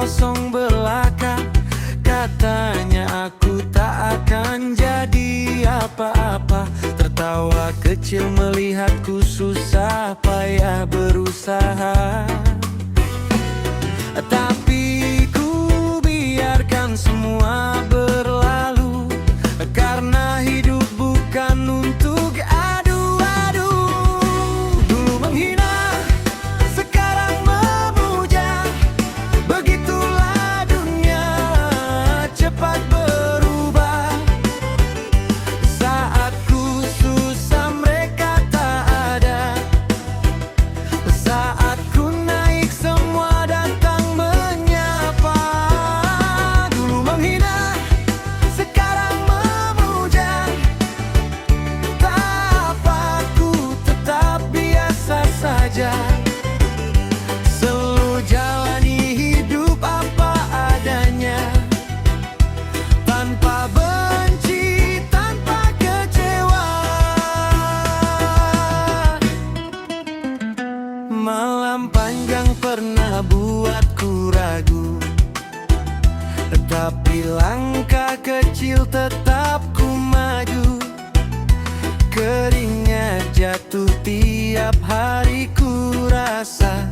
kosong belaka. Katanya aku tak akan jadi apa-apa. Tertawa kecil melihatku susah payah berusaha. Tapi ku biarkan semua berlalu, karena hidup bukan untuk adu-adu. Dulu menghina, sekarang memuja. Begitulah dunia cepat berubah. Saat ku susah mereka tak ada. Saat ku naik semua datang menyapa. Dulu menghina, sekarang memuja. Tak apa, ku tetap biasa saja. Selalu jalani hidup apa adanya, tanpa benci, tanpa kecewa. Malam panjang pernah buatku ragu, tapi langkah kecil tetap ku maju. Keringat jatuh tiap hari ku rasa,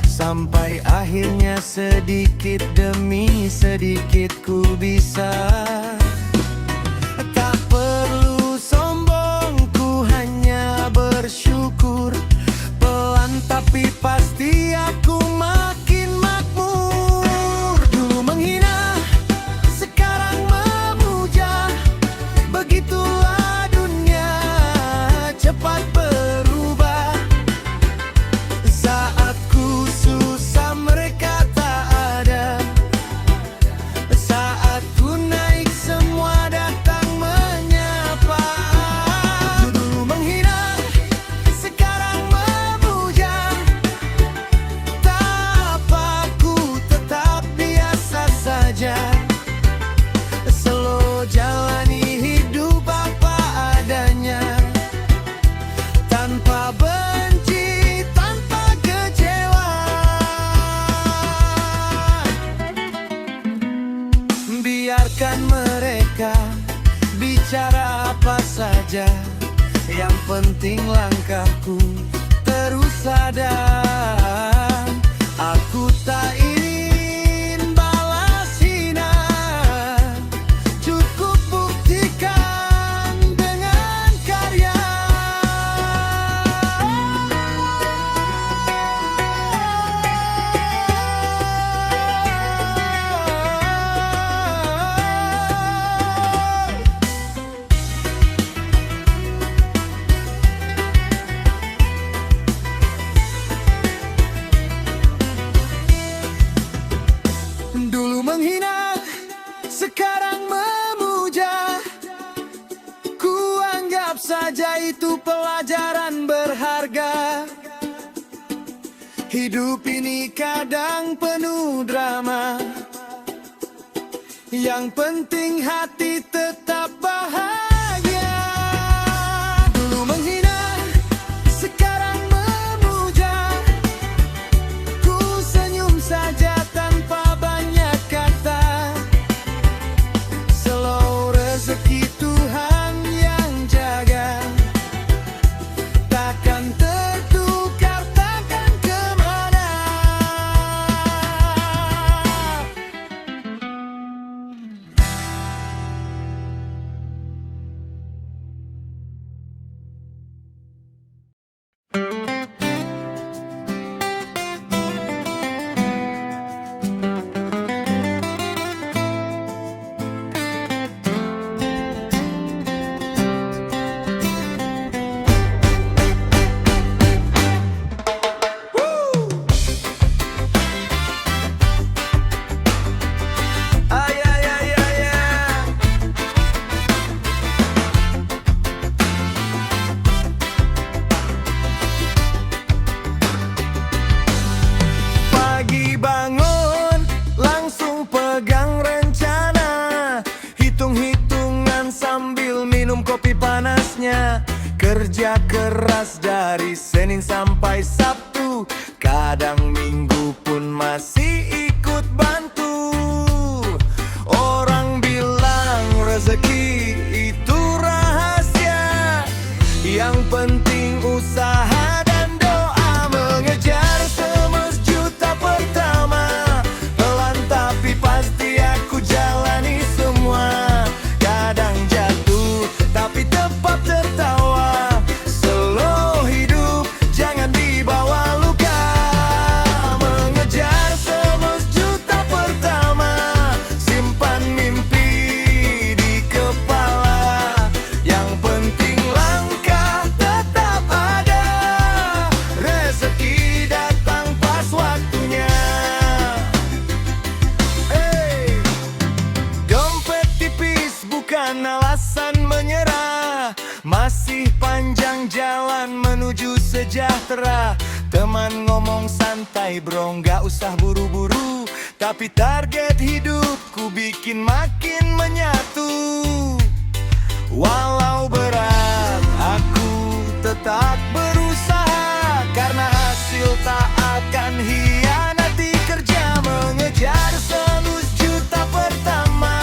sampai akhirnya sedikit demi sedikit ku bisa. Tak perlu sombong, ku hanya bersyukur. Pelan tapi pasti aku makin makmur. Dulu menghina, sekarang memuja. Begitulah dunia cepat berubah. Saat ku susah mereka tak ada. Saat ku naik semua datang menyapa. Dulu menghina, sekarang memuja. Tak apa, ku tetap biasa saja. Selalu jalani hidup apa adanya, tanpa benci, tanpa kecewa. Biarkan mereka bicara apa saja, yang penting langkahku terus ada. Aku tak ingin balas hina, cukup buktikan dengan karya. Dulu menghina, sekarang memuja. Ku anggap saja itu pelajaran berharga. Hidup ini kadang penuh drama, yang penting hati tetap bahagia. Dulu menghina, sekarang memuja. Ku senyum saja tanpa banyak kata. Selalu rezeki Tuhan yang jaga. Takkan tertukar, takkan kemana. Kerja keras dari Senin sampai Sabtu, kadang Minggu pun masih ikut bantu. sejahtera. Teman ngomong santai bro, nggak usah buru-buru. Tapi target hidupku bikin makin menyatu. Walau berat, aku tetap berusaha. Karena hasil tak akan hianati kerja. Mengejar 100 juta pertama.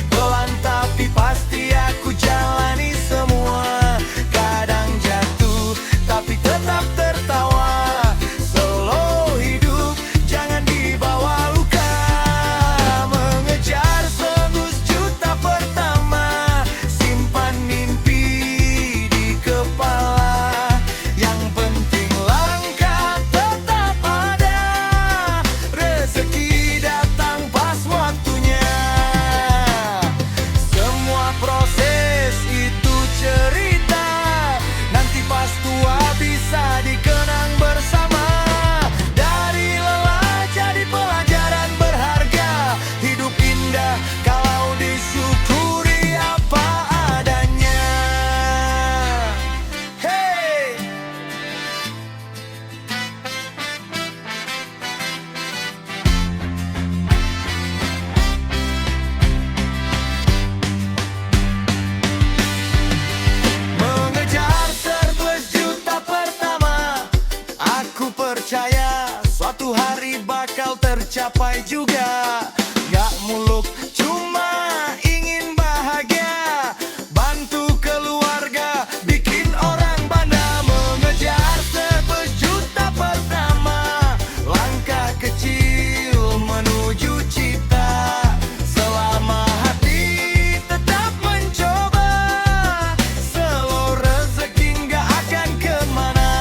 Pelan tapi pasti aku jalani semua. Kadang jatuh tapi tetap tertawa. Slow hidup jangan dibawa luka. Mengejar 100 juta pertama. Simpan mimpi di kepala. Yang penting langkah tetap ada. Rezeki datang pas waktunya. Semua proses itu cerita. Nanti pas tua bisa dikenang bersama. Dari lelah jadi pelajaran berharga. Hidup indah kalau disyukuri apa adanya. Hey! Mengejar 11 juta pertama. Aku percaya suatu hari bakal tercapai juga. Gak muluk, cuma ingin bahagia. Bantu keluarga, bikin orang bangga. Mengejar 11 juta pertama. Langkah kecil menuju cipta. Selama hati tetap mencoba. Slow rezeki nggak akan kemana.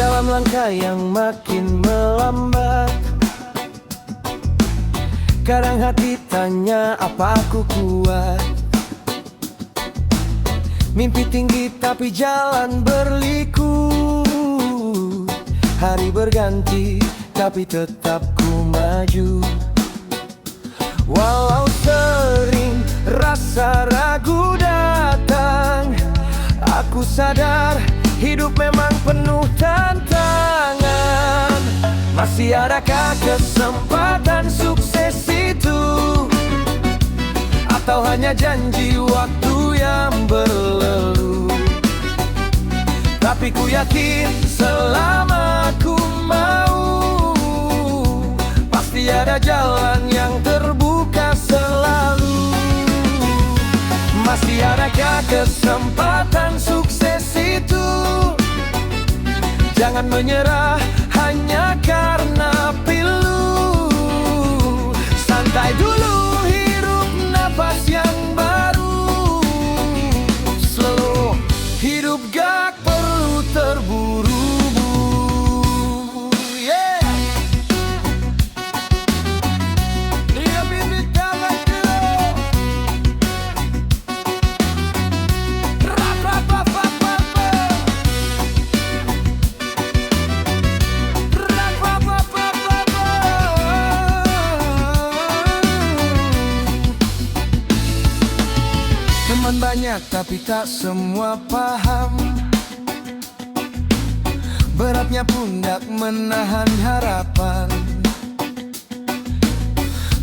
Dalam langkah yang makin melambat, kadang hati tanya apa aku kuat. Mimpi tinggi tapi jalan berliku. Hari berganti tapi tetap ku maju. Walau sering rasa ragu datang, aku sadar hidup memang penuh tantangan. Masih adakah kesempatan sukses itu? Atau hanya janji waktu yang berlalu? Tapi ku yakin selama ku mau, pasti ada jalan yang terbuka selalu. Masih adakah kesempatan sukses itu? Jangan menyerah hanya karena pilu. Santai dulu, hirup napas yang baru. Slow, hidup gak perlu terburu-buru. Yeah. Lihat bibit tangan dulu. Rap, rap, rap, rap, rap, rap. Rap, rap, rap, rap, rap, rap. Teman banyak tapi tak semua paham. Beratnya pundak menahan harapan.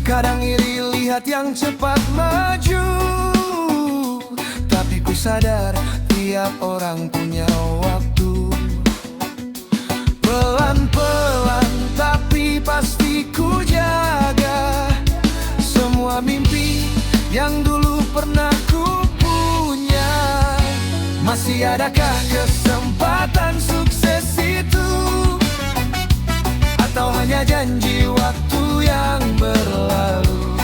Kadang iri lihat yang cepat maju. Tapi ku sadar tiap orang punya waktu. Pelan-pelan tapi pasti ku jaga semua mimpi yang dulu pernah ku punya. Masih adakah kesempatan hanya janji waktu yang berlalu.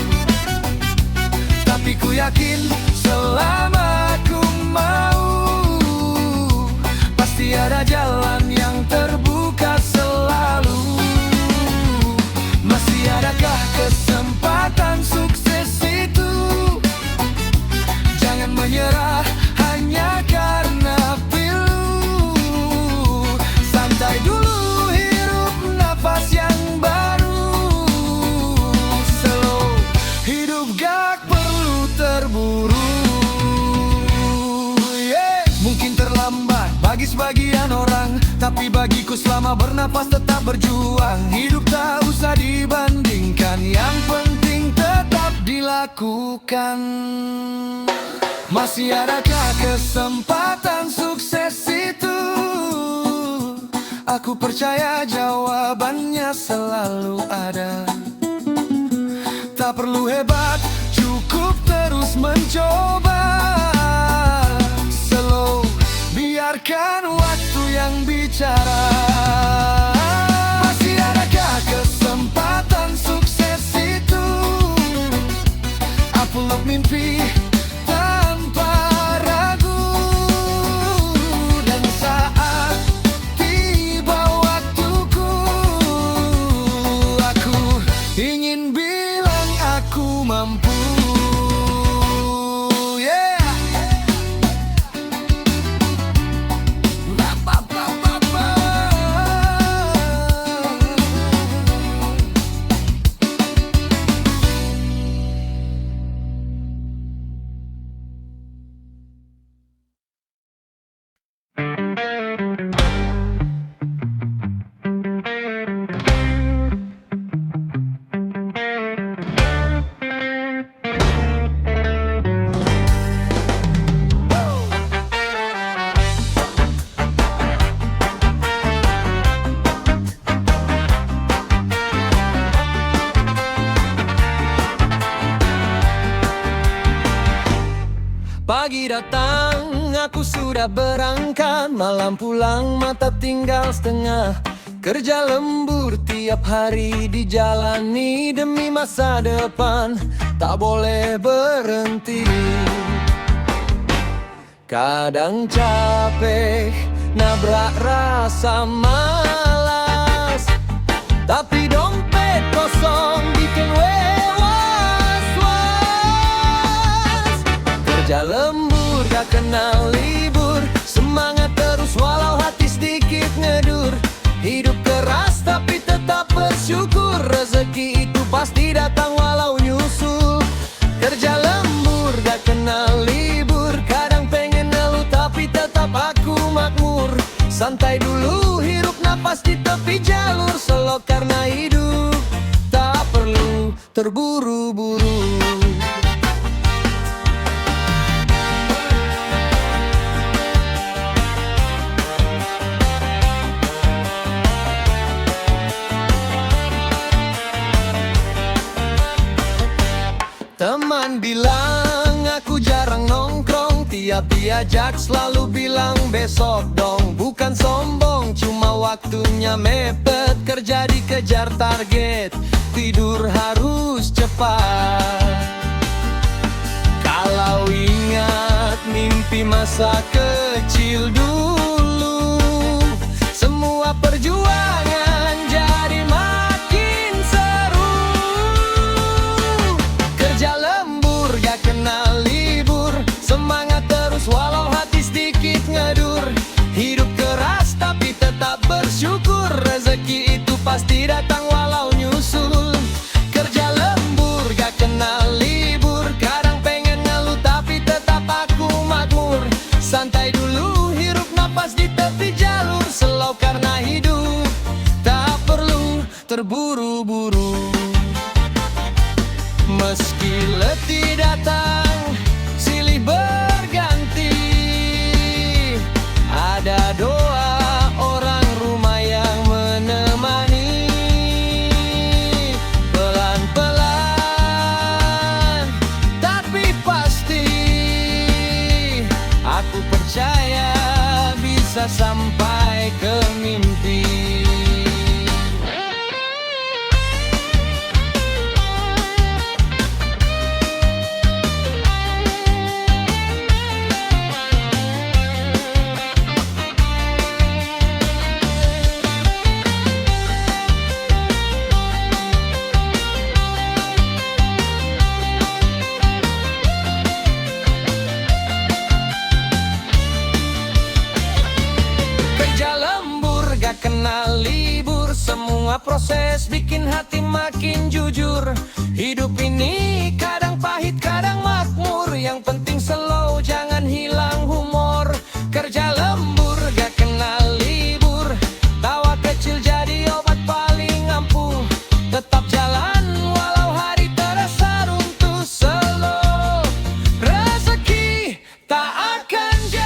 Tapi ku yakin selama ku mau, pasti ada jalan yang terbuka selalu. Masih adakah kesempatan sukses itu? Jangan menyerah hanya karena pilu. Santai dulu, hirup nafas yang baru. Slow, hidup gak perlu terburu. Mungkin terlambat bagi sebagian orang, tapi bagiku selama bernapas tetap berjuang. Hidup tak usah dibandingkan, yang penting tetap dilakukan. Masih adakah kesempatan sukses itu? Aku percaya jawabannya selalu ada. Tak perlu hebat, cukup terus mencoba. Slow, biarkan waktu yang bicara. Masih adakah kesempatan sukses itu? Upload mimpi tanpa ragu. Dan saat tiba waktuku, aku ingin bilang aku mampu. Pagi datang, aku sudah berangkat. Malam pulang, mata tinggal setengah. Kerja lembur tiap hari dijalani demi masa depan. Tak boleh berhenti. Kadang capek, nabrak rasa malas, tapi dompet kosong bikin kerja lembur gak kenal libur, semangat terus walau hati sedikit ngedur. Hidup keras tapi tetap bersyukur, rezeki itu pasti datang walau nyusul. Kerja lembur gak kenal libur, kadang pengen ngeluh tapi tetap aku makmur. Santai dulu, hirup napas di tepi jalur, slow karena hidup tak perlu terburu-buru. Teman bilang aku jarang nongkrong, tiap diajak selalu bilang besok dong. Bukan sombong, cuma waktunya mepet, kerja dikejar target, tidur harus cepat. Kalau ingat mimpi masa kecil dulu, semua perjuangan jadi makin seru. Kerja lembur gak kenal libur, semangat terus walau hati sedikit ngedur. Hidup keras tapi tetap bersyukur, rezeki itu pasti datang walau nyusul. Kerja lembur gak kenal libur, kadang pengen ngeluh tapi tetap aku makmur. Santai dulu, hirup napas di tepi jalur, slow karena hidup tak perlu terburu-buru. Meski letih datang, silih berganti, ada doa orang rumah yang menemani. Pelan-pelan tapi pasti, aku percaya bisa sampai ke mimpi. semakin jujur. Hidup ini kadang pahit, kadang makmur. Yang penting slow, jangan hilang humor. Kerja lembur, gak kenal libur. Tawa kecil jadi obat paling ampuh. Tetap jalan walau hari terasa runtuh. Slow, rezeki tak akan jauh.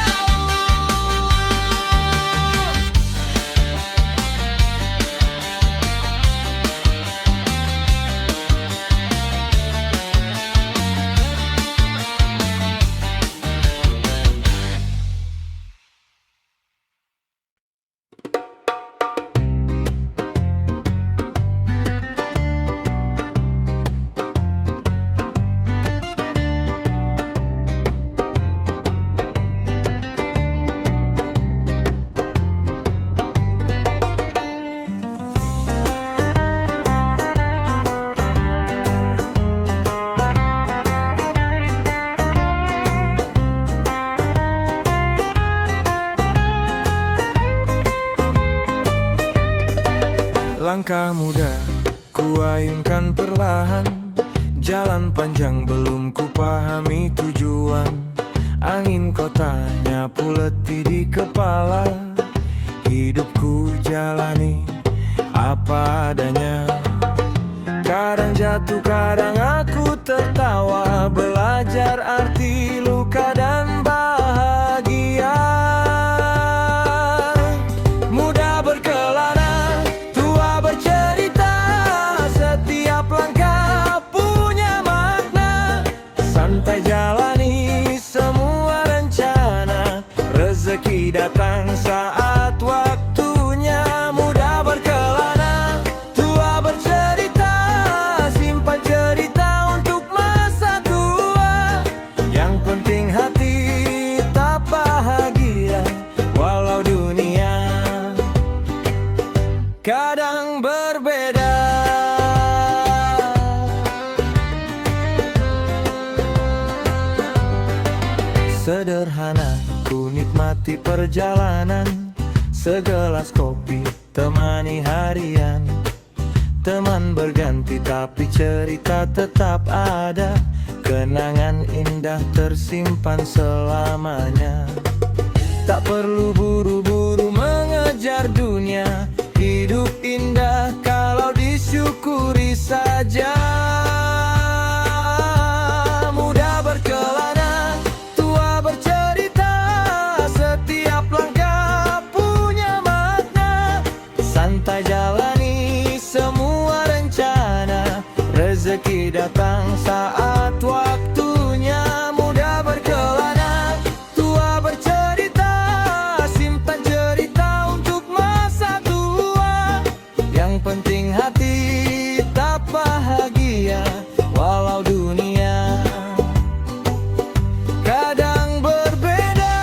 Langkah muda ku ayunkan perlahan. Jalan panjang belum ku pahami tujuan. Angin kotanya puleti di kepala. Hidupku jalani apa adanya. Kadang jatuh, kadang aku tertawa. Belajar arti luka dan bahagia. Muda berkelana, tua bercerita. Setiap langkah punya makna. Santai jalani semua rencana. Rezeki datang saat waktunya. Muda berkelana, tua bercerita. Simpan cerita untuk masa tua. Yang penting hati tak bahagia. Walau dunia kadang berbeda. Sederhana ku nikmati perjalanan. Segelas kopi temani harian. Teman berganti tapi cerita tetap ada. Kenangan indah tersimpan selamanya. Tak perlu buru-buru mengejar dunia. Hidup indah kalau disyukuri saja. Muda berkelana, tua bercerita. Setiap langkah punya makna. Santai jalani semua rencana. Rezeki datang saat waktunya. Muda berkelana, tua bercerita. Simpan cerita untuk masa tua. Yang penting hati tak bahagia. Walau dunia kadang berbeda.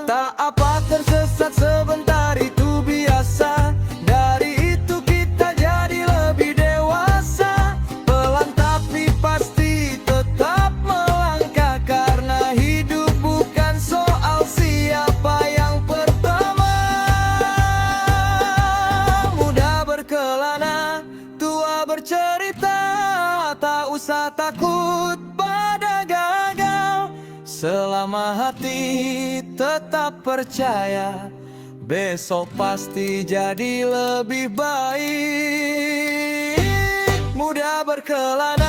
Tak apa tersesat sebentar itu biasa. Dari itu kita jadi lebih dewasa. Pelan tapi pasti tetap melangkah. Karena hidup bukan soal siapa yang pertama. Muda berkelana, tua bercerita. Tak usah takut pada gagal. Selama hati tetap percaya. Besok pasti jadi lebih baik. Muda berkelana.